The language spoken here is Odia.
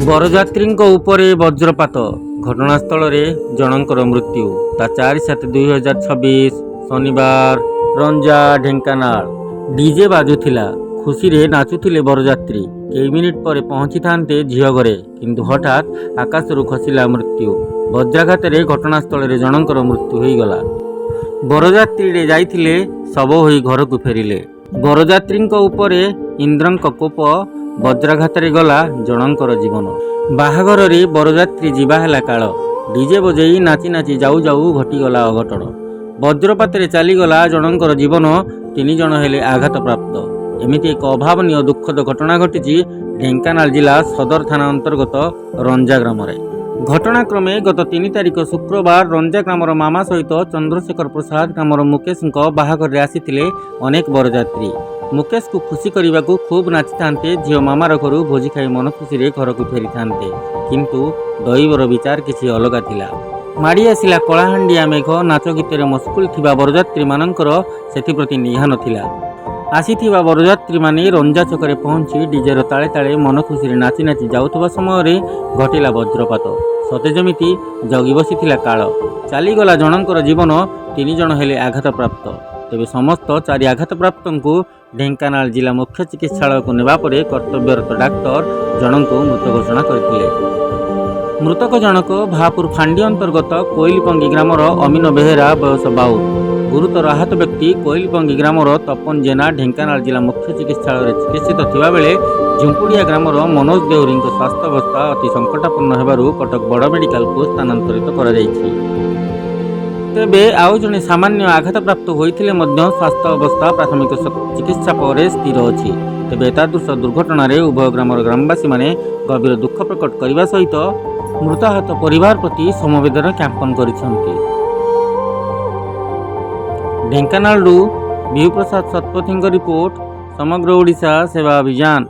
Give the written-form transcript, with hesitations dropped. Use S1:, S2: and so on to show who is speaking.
S1: ବରଯାତ୍ରୀଙ୍କ ଉପରେ ବଜ୍ରପାତ, ଘଟଣାସ୍ଥଳରେ ଜଣଙ୍କର ମୃତ୍ୟୁ। ତା 4/7/2026 ଶନିବାର, ରଞ୍ଜା, ଢେଙ୍କାନାଳ। ଡିଜେ ବାଜୁଥିଲା, ଖୁସିରେ ନାଚୁଥିଲେ ବରଯାତ୍ରୀ। କେଇ ମିନିଟ୍ ପରେ ପହଞ୍ଚିଥାନ୍ତେ ଝିଅ ଘରେ, କିନ୍ତୁ ହଠାତ୍ ଆକାଶରୁ ଖସିଲା ମୃତ୍ୟୁ। ବଜ୍ରାଘାତରେ ଘଟଣାସ୍ଥଳରେ ଜଣଙ୍କର ମୃତ୍ୟୁ ହୋଇଗଲା। ବରଯାତ୍ରୀରେ ଯାଇଥିଲେ, ଶବ ହୋଇ ଘରକୁ ଫେରିଲେ। ବରଯାତ୍ରୀଙ୍କ ଉପରେ ଇନ୍ଦ୍ରଙ୍କ କୋପ, ବଜ୍ରାଘାତରେ ଗଲା ଜଣଙ୍କର ଜୀବନ। ବାହାଘରରେ ବରଯାତ୍ରୀ ଯିବା ହେଲା କାଳ। ଡିଜେ ବଜେଇ ନାଚି ନାଚି ଯାଉ ଯାଉ ଘଟିଗଲା ଅଘଟଣ। ବଜ୍ରପାତରେ ଚାଲିଗଲା ଜଣଙ୍କର ଜୀବନ, 3 ଜଣ ହେଲେ ଆଘାତପ୍ରାପ୍ତ। ଏମିତି ଏକ ଅଭାବନୀୟ ଦୁଃଖଦ ଘଟଣା ଘଟିଛି ଢେଙ୍କାନାଳ ଜିଲ୍ଲା ସଦର ଥାନା ଅନ୍ତର୍ଗତ ରଞ୍ଜା ଗ୍ରାମରେ। ଘଟଣାକ୍ରମେ ଗତ 3 ତାରିଖ ଶୁକ୍ରବାର ରଞ୍ଜା ଗ୍ରାମର ମାମା ସହିତ ଚନ୍ଦ୍ରଶେଖର ପ୍ରସାଦ ଗ୍ରାମର ମୁକେଶଙ୍କ ବାହାଘରରେ ଆସିଥିଲେ ଅନେକ ବରଯାତ୍ରୀ। ମୁକେଶକୁ ଖୁସି କରିବାକୁ ଖୁବ୍ ନାଚିଥାନ୍ତେ ଝିଅ ମାମାର ଘରୁ ଭୋଜି ଖାଇ ମନ ଖୁସିରେ ଘରକୁ ଫେରିଥାନ୍ତେ। କିନ୍ତୁ ଦୈବର ବିଚାର କିଛି ଅଲଗା ଥିଲା। ମାଡ଼ି ଆସିଲା କଳାହାଣ୍ଡିଆ ମେଘ। ନାଚ ଗୀତରେ ମସଗୁଲ ଥିବା ବରଯାତ୍ରୀମାନଙ୍କର ସେଥିପ୍ରତି ନିହା ନଥିଲା। ଆସିଥିବା ବରଯାତ୍ରୀମାନେ ରଞ୍ଜା ଛକରେ ପହଞ୍ଚି ଡିଜେର ତାଳେ ତାଳେ ମନ ଖୁସିରେ ନାଚି ନାଚି ଯାଉଥିବା ସମୟରେ ଘଟିଲା ବଜ୍ରପାତ। ସତେ ଯେମିତି ଜଗି ବସିଥିଲା କାଳ। ଚାଲିଗଲା ଜଣଙ୍କର ଜୀବନ, 3 ଜଣ ହେଲେ ଆଘାତପ୍ରାପ୍ତ। ତେବେ ସମସ୍ତ 4 ଆଘାତପ୍ରାପ୍ତଙ୍କୁ ଢେଙ୍କାନାଳ ଜିଲ୍ଲା ମୁଖ୍ୟ ଚିକିତ୍ସାଳୟକୁ ନେବା ପରେ କର୍ତ୍ତବ୍ୟରତ ଡାକ୍ତର ଜଣଙ୍କୁ ମୃତ ଘୋଷଣା କରିଥିଲେ। ମୃତକ ଜଣକ ଭାପୁର ଫାଣ୍ଡି ଅନ୍ତର୍ଗତ କୋଇଲିପଙ୍ଗି ଗ୍ରାମର ଅମିନ ବେହେରା, ବୟସ 52। ଗୁରୁତର ଆହତ ବ୍ୟକ୍ତି କୋଇଲିପଙ୍ଗି ଗ୍ରାମର ତପନ ଜେନା ଢେଙ୍କାନାଳ ଜିଲ୍ଲା ମୁଖ୍ୟ ଚିକିତ୍ସାଳୟରେ ଚିକିତ୍ସିତ ଥିବାବେଳେ ଝୁମ୍ପୁଡ଼ିଆ ଗ୍ରାମର ମନୋଜ ଦେହୁରୀଙ୍କ ସ୍ୱାସ୍ଥ୍ୟାବସ୍ଥା ଅତି ସଙ୍କଟାପନ୍ନ ହେବାରୁ କଟକ ବଡ଼ ମେଡିକାଲକୁ ସ୍ଥାନାନ୍ତରିତ କରାଯାଇଛି। ତେବେ ଆଉ ଜଣେ ସାମାନ୍ୟ ଆଘାତପ୍ରାପ୍ତ ହୋଇଥିଲେ ମଧ୍ୟ ସ୍ୱାସ୍ଥ୍ୟ ଅବସ୍ଥା ପ୍ରାଥମିକ ଚିକିତ୍ସା ପରେ ସ୍ଥିର ଅଛି। ତେବେ ଏତାଦୃଶ ଦୁର୍ଘଟଣାରେ ଉଭୟ ଗ୍ରାମର ଗ୍ରାମବାସୀମାନେ ଗଭୀର ଦୁଃଖ ପ୍ରକଟ କରିବା ସହିତ ମୃତାହତ ପରିବାର ପ୍ରତି ସମବେଦନା ଜ୍ଞାପନ କରିଛନ୍ତି। ଢେଙ୍କାନାଳରୁ ବିଭୁ ପ୍ରସାଦ ଶତପଥୀଙ୍କ ରିପୋର୍ଟ, ସମଗ୍ର ଓଡ଼ିଶା ସେବା ଅଭିଯାନ।